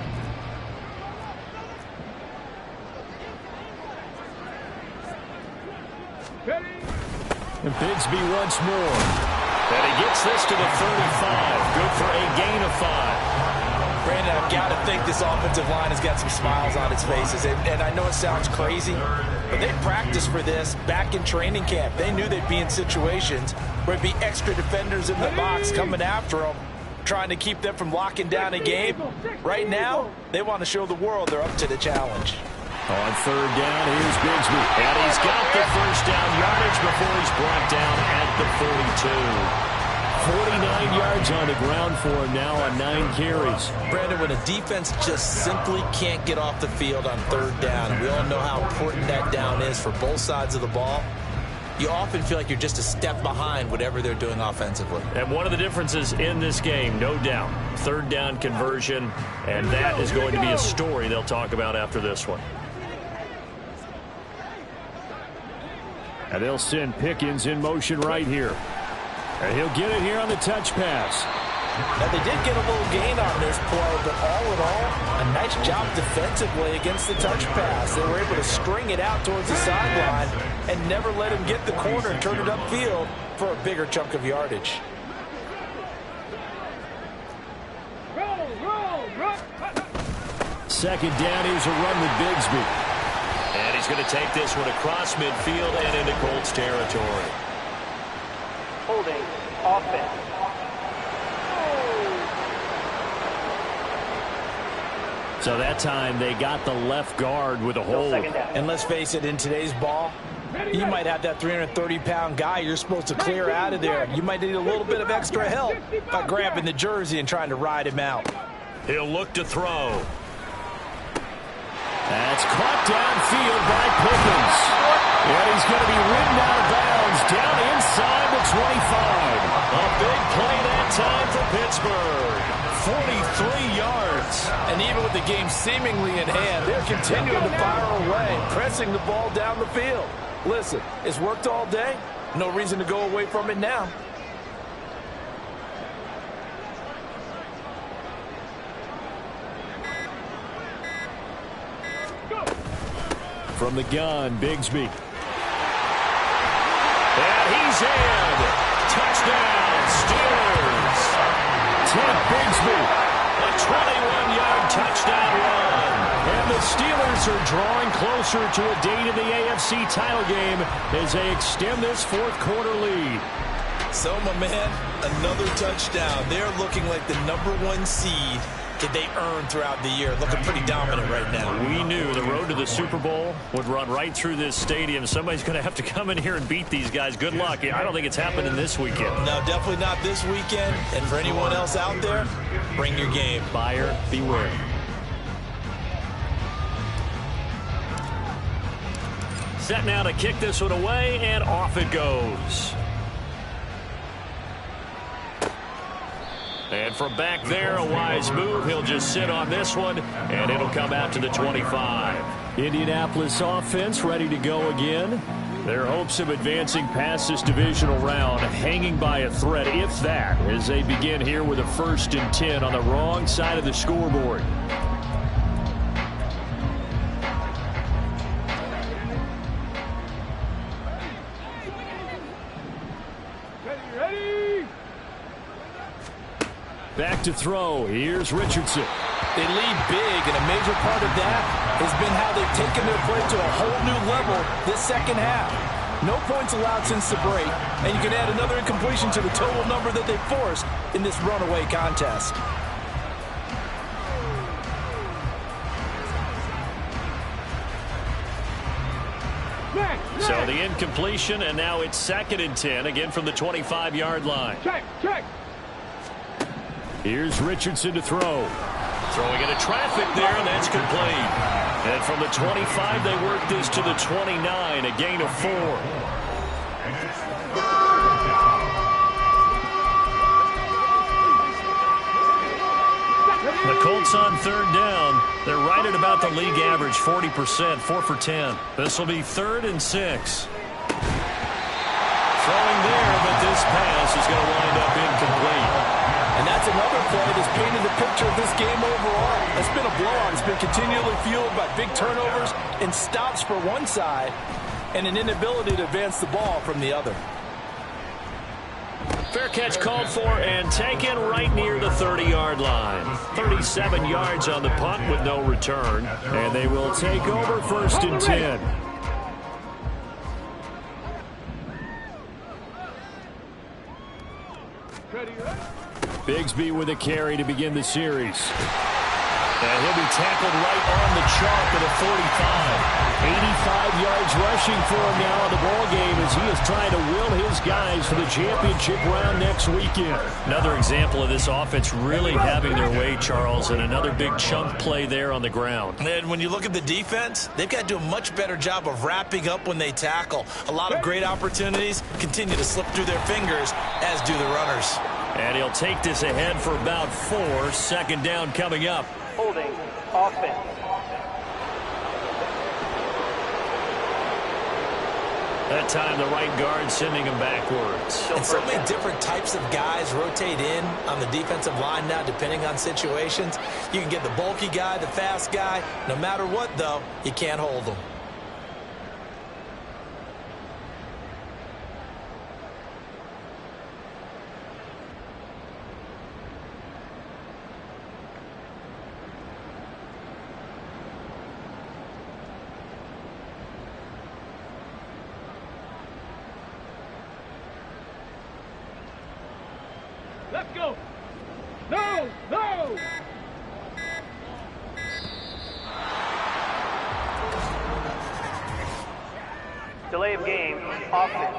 And Bigsby once more. And he gets this to the 35. Good for a gain of 5. Brandon, I've got to think this offensive line has got some smiles on its faces. And I know it sounds crazy, but they practiced for this back in training camp. They knew they'd be in situations where it'd be extra defenders in the box coming after them, trying to keep them from locking down a game. Right now, they want to show the world they're up to the challenge. On 3rd down, here's Bigsby. And he's got the first down yardage before he's brought down at the 42. 49 yards on the ground for him now on 9 carries. Brandon, when a defense just simply can't get off the field on 3rd down, and we all know how important that down is for both sides of the ball, you often feel like you're just a step behind whatever they're doing offensively. And one of the differences in this game, no doubt, 3rd down conversion, and that is going to be a story they'll talk about after this one. And they'll send Pickens in motion right here. And he'll get it here on the touch pass. Now, they did get a little gain on this play, but all in all, a nice job defensively against the touch pass. They were able to string it out towards the sideline and never let him get the corner and turn it upfield for a bigger chunk of yardage. Second down, here's a run with Bigsby. And he's going to take this one across midfield and into Colts territory. Holding offense. So that time they got the left guard with a hold. And let's face it, in today's ball, you might have that 330-pound guy you're supposed to clear out of there. You might need a little bit of extra help by grabbing the jersey and trying to ride him out. He'll look to throw. That's caught downfield by Pickens. And he's going to be ridden out of bounds down inside the 25. A big play that time for Pittsburgh. 43 yards. And even with the game seemingly in hand, they're continuing to fire away, pressing the ball down the field. Listen, it's worked all day. No reason to go away from it now. From the gun, Bigsby. And he's in. Touchdown, Steelers. Ted Bigsby. A 21-yard touchdown run. And the Steelers are drawing closer to a date in the AFC title game as they extend this 4th quarter lead. So, my man, another touchdown. They're looking like the #1 seed that they earned throughout the year. Looking pretty dominant right now. We knew the road to the Super Bowl would run right through this stadium. Somebody's going to have to come in here and beat these guys. Good luck. I don't think it's happening this weekend. No, definitely not this weekend. And for anyone else out there, bring your game. Buyer beware. Set now to kick this one away, and off it goes. And from back there, a wise move. He'll just sit on this one, and it'll come out to the 25. Indianapolis offense ready to go again. Their hopes of advancing past this divisional round hanging by a thread, if that, as they begin here with a 1st and 10 on the wrong side of the scoreboard. Back to throw. Here's Richardson. They lead big, and a major part of that has been how they've taken their play to a whole new level this 2nd half. No points allowed since the break, and you can add another incompletion to the total number that they forced in this runaway contest. So the incompletion, and now it's 2nd and 10, again from the 25-yard line. Check. Here's Richardson to throw. Throwing into traffic there, and that's complete. And from the 25, they work this to the 29, a gain of 4. The Colts on 3rd down. They're right at about the league average, 40%, 4 for 10. This will be 3rd and 6. Throwing there, but this pass is going to wind up incomplete. And And that's another play that's painted the picture of this game overall. It's been a blowout. It's been continually fueled by big turnovers and stops for one side and an inability to advance the ball from the other. Fair catch called for and taken right near the 30-yard line. 37 yards on the punt with no return. And they will take over 1st and 10. Bigsby with a carry to begin the series. And he'll be tackled right on the chalk at a 45. 85 yards rushing for him now in the ball game as he is trying to will his guys to the championship round next weekend. Another example of this offense really having their way, Charles, and another big chunk play there on the ground. And when you look at the defense, they've got to do a much better job of wrapping up when they tackle. A lot of great opportunities continue to slip through their fingers, as do the runners. And he'll take this ahead for about 4. 2nd down coming up. Holding. Offense. That time the right guard sending him backwards. And so many different types of guys rotate in on the defensive line now depending on situations. You can get the bulky guy, the fast guy. No matter what, though, you can't hold them. Let's go. No, no. Delay of game. Offense.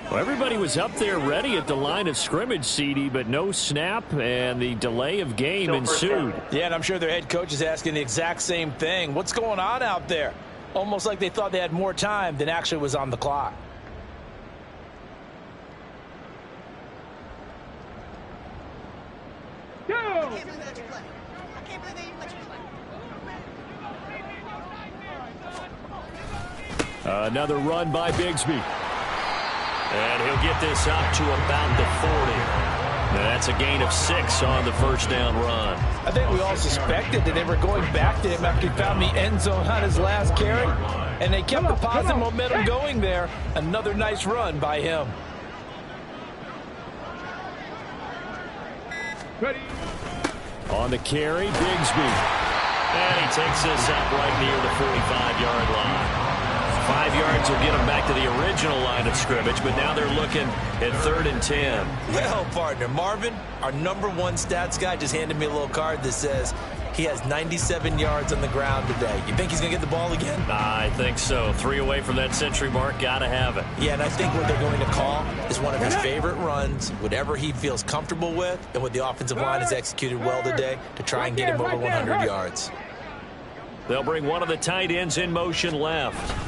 Well, everybody was up there ready at the line of scrimmage, CD, but no snap, and the delay of game ensued. Yeah, and I'm sure their head coach is asking the exact same thing. What's going on out there? Almost like they thought they had more time than actually was on the clock. Another run by Bigsby. And he'll get this up to about the 40. Now that's a gain of 6 on the 1st down run. I think we all suspected that they were going back to him after he found the end zone on his last carry. And they kept the positive momentum going there. Another nice run by him. Ready. On the carry, Bigsby. And he takes this up right near the 45-yard line. 5 yards will get them back to the original line of scrimmage, but now they're looking at 3rd and 10. Well, partner, Marvin, our #1 stats guy, just handed me a little card that says he has 97 yards on the ground today. You think he's going to get the ball again? I think so. 3 away from that century mark. Got to have it. Yeah, and I think what they're going to call is one of his favorite runs, whatever he feels comfortable with, and what the offensive line has executed well today to try and get him over 100 yards. They'll bring one of the tight ends in motion left.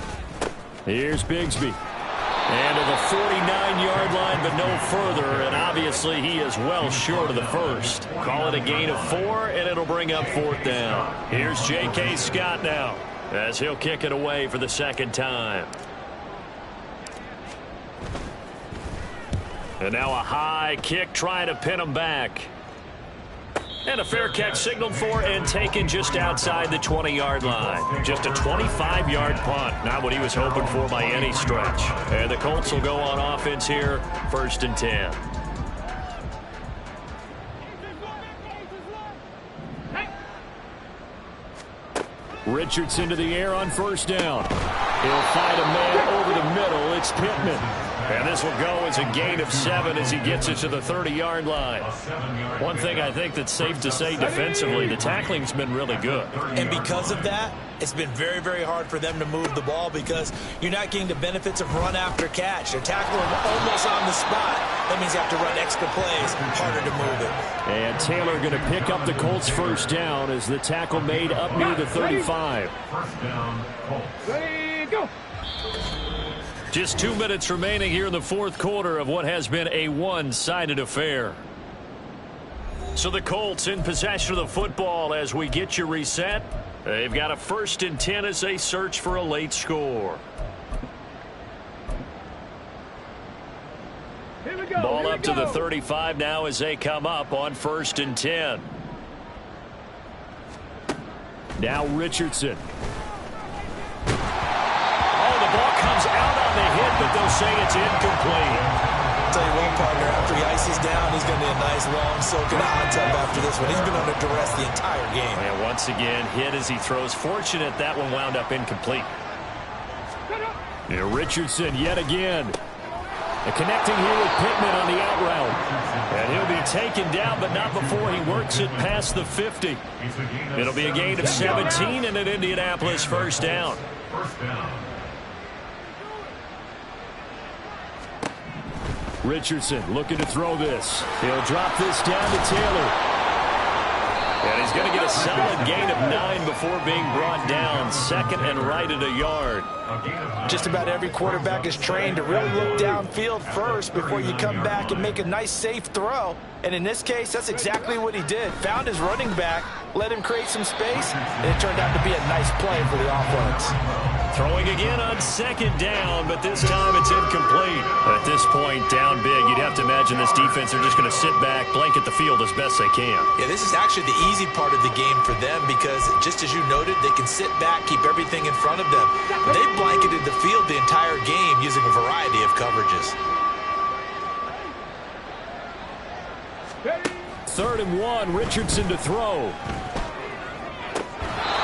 Here's Bigsby. And to the 49-yard line, but no further. And obviously, he is well short of the 1st. Call it a gain of 4, and it'll bring up 4th down. Here's J.K. Scott now, as he'll kick it away for the 2nd time. And now a high kick trying to pin him back. And a fair catch signaled for and taken just outside the 20-yard line. Just a 25-yard punt. Not what he was hoping for by any stretch. And the Colts will go on offense here, 1st and 10. Richardson to the air on 1st down. He'll find a man over the middle. It's Pittman. And this will go as a gain of 7 as he gets it to the 30-yard line. One thing I think that's safe to say defensively, the tackling's been really good. And because of that, it's been very, very hard for them to move the ball because you're not getting the benefits of run after catch. They're tackling almost on the spot. That means you have to run extra plays, harder to move it. And Taylor going to pick up the Colts' 1st down as the tackle made up near the 35. First down, Colts. Ready, go. Just 2 minutes remaining here in the 4th quarter of what has been a one-sided affair. So the Colts in possession of the football as we get you reset. They've got a 1st and 10 as they search for a late score. Ball up to the 35 now as they come up on 1st and 10. Now Richardson. Oh, the ball comes out on the hit, but they'll say it's incomplete. I'll tell you what, partner, after he ices down, he's going to need a nice long soak in a hot tub after this one. He's been under duress the entire game. And once again, hit as he throws. Fortunate that one wound up incomplete. Here Richardson yet again. And connecting here with Pittman on the out route. And he'll be taken down, but not before he works it past the 50. It'll be a gain of 17 and an Indianapolis first down. Richardson looking to throw this. He'll drop this down to Taylor. And he's going to get a solid gain of 9 before being brought down. 2nd and right at a yard. Just about every quarterback is trained to really look downfield first before you come back and make a nice, safe throw. And in this case, that's exactly what he did. Found his running back, let him create some space, and it turned out to be a nice play for the offense. Throwing again on 2nd down, but this time it's incomplete. At this point, down big, you'd have to imagine this defense are just going to sit back, blanket the field as best they can. Yeah, this is actually the easy part of the game for them because, just as you noted, they can sit back, keep everything in front of them. But they blanketed the field the entire game using a variety of coverages. 3rd and 1, Richardson to throw.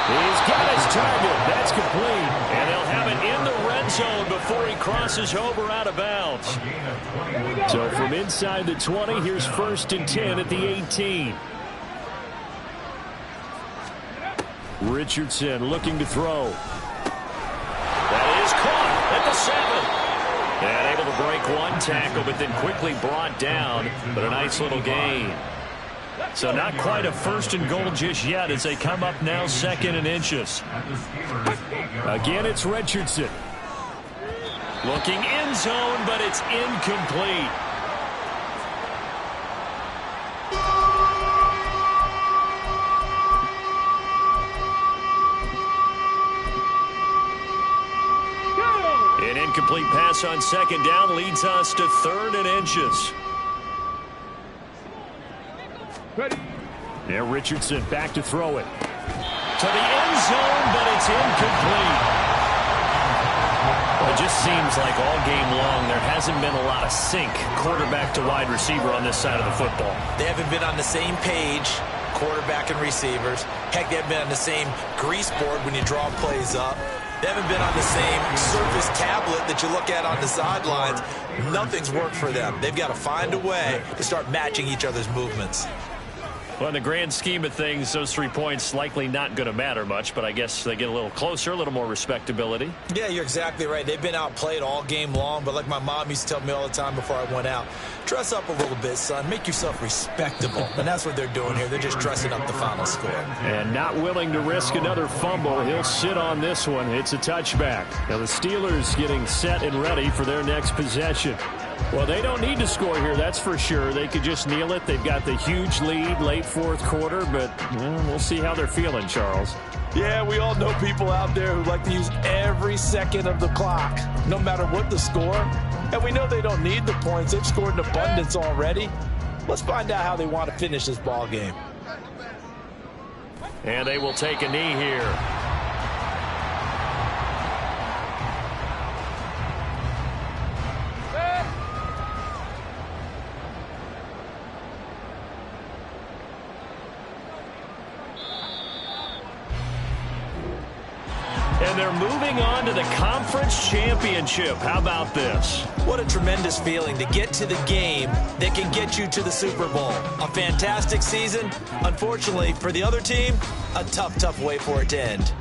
He's got his target. That's complete. And they'll have it in the red zone before he crosses over out of bounds. So from inside the 20, here's 1st and 10 at the 18. Richardson looking to throw. That is caught at the 7. And able to break one tackle, but then quickly brought down. But a nice little gain. So not quite a 1st and goal just yet as they come up now 2nd and inches. Again, it's Richardson. Looking end zone, but it's incomplete. An incomplete pass on 2nd down leads us to 3rd and inches. Now Richardson back to throw it. To the end zone, but it's incomplete. Well, it just seems like all game long there hasn't been a lot of sync quarterback to wide receiver on this side of the football. They haven't been on the same page, quarterback and receivers. Heck, they haven't been on the same grease board when you draw plays up. They haven't been on the same Surface tablet that you look at on the sidelines. Nothing's worked for them. They've got to find a way to start matching each other's movements. Well, in the grand scheme of things, those 3 points likely not going to matter much, but I guess they get a little closer, a little more respectability. Yeah, you're exactly right. They've been outplayed all game long, but like my mom used to tell me all the time before I went out, dress up a little bit, son. Make yourself respectable. And that's what they're doing here. They're just dressing up the final score. And not willing to risk another fumble. He'll sit on this one. It's a touchback. Now the Steelers getting set and ready for their next possession. Well, they don't need to score here, that's for sure. They could just kneel it. They've got the huge lead late 4th quarter, but we'll see how they're feeling, Charles. Yeah, we all know people out there who like to use every second of the clock, no matter what the score. And we know they don't need the points. They've scored in abundance already. Let's find out how they want to finish this ball game. And they will take a knee here. And they're moving on to the conference championship. How about this? What a tremendous feeling to get to the game that can get you to the Super Bowl. A fantastic season. Unfortunately, for the other team, a tough, tough way for it to end.